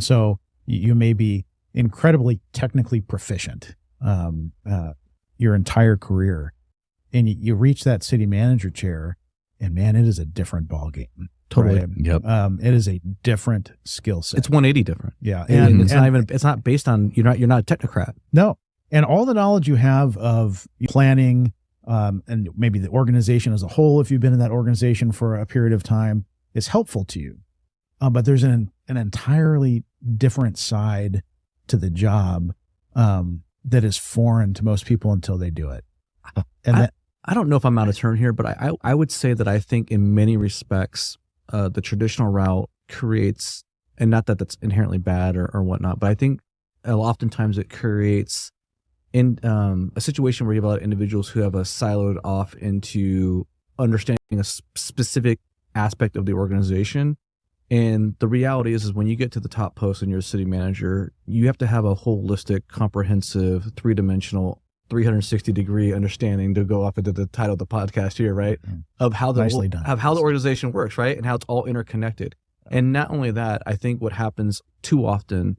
And so you may be incredibly technically proficient your entire career, and you reach that city manager chair, and man, it is a different ballgame. Totally. Right? Yep. It is a different skill set. It's 180 different. Yeah. And it's not based on, you're not a technocrat. No. And all the knowledge you have of planning, and maybe the organization as a whole, if you've been in that organization for a period of time, is helpful to you. But there's an entirely different side to the job that is foreign to most people until they do it. And I don't know if I'm out of turn here, but I would say that I think in many respects, the traditional route creates, and not that that's inherently bad or whatnot, but I think oftentimes it creates in a situation where you have a lot of individuals who have a siloed off into understanding a specific aspect of the organization. And the reality is when you get to the top post and you're a city manager, you have to have a holistic, comprehensive, three-dimensional, 360-degree understanding, to go off into the title of the podcast here, right? Of how the organization works, right? And how it's all interconnected. And not only that, I think what happens too often,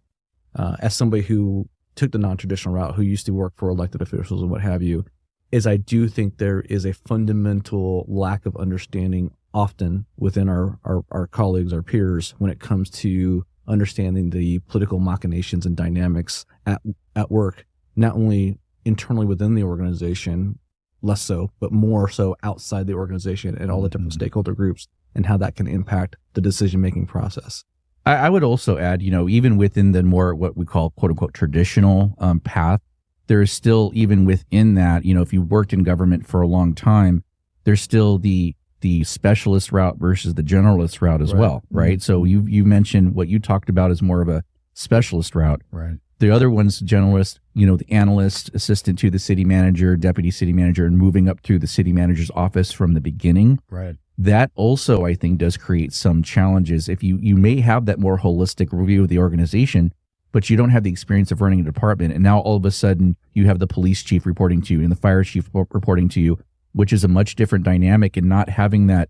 as somebody who took the non-traditional route, who used to work for elected officials and what have you, is I do think there is a fundamental lack of understanding often within our colleagues, our peers, when it comes to understanding the political machinations and dynamics at work, not only internally within the organization, less so, but more so outside the organization and all the different stakeholder groups, and how that can impact the decision-making process. I would also add, even within the more what we call quote unquote traditional path, there is still, even within that, if you worked in government for a long time, there's still the specialist route versus the generalist route as well, right? So you mentioned what you talked about is more of a specialist route. Right. The other one's generalist, the analyst, assistant to the city manager, deputy city manager, and moving up through the city manager's office from the beginning. Right. That also, I think, does create some challenges. If you may have that more holistic review of the organization, but you don't have the experience of running a department, and now all of a sudden you have the police chief reporting to you and the fire chief reporting to you, which is a much different dynamic, and not having that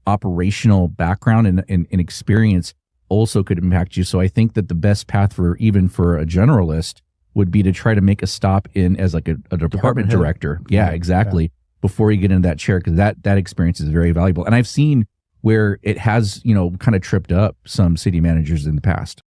operational background and experience also could impact you. So I think that the best path for a generalist would be to try to make a stop in as like a department director. Yeah, exactly. Yeah. Before you get into that chair, because that experience is very valuable. And I've seen where it has, kind of tripped up some city managers in the past.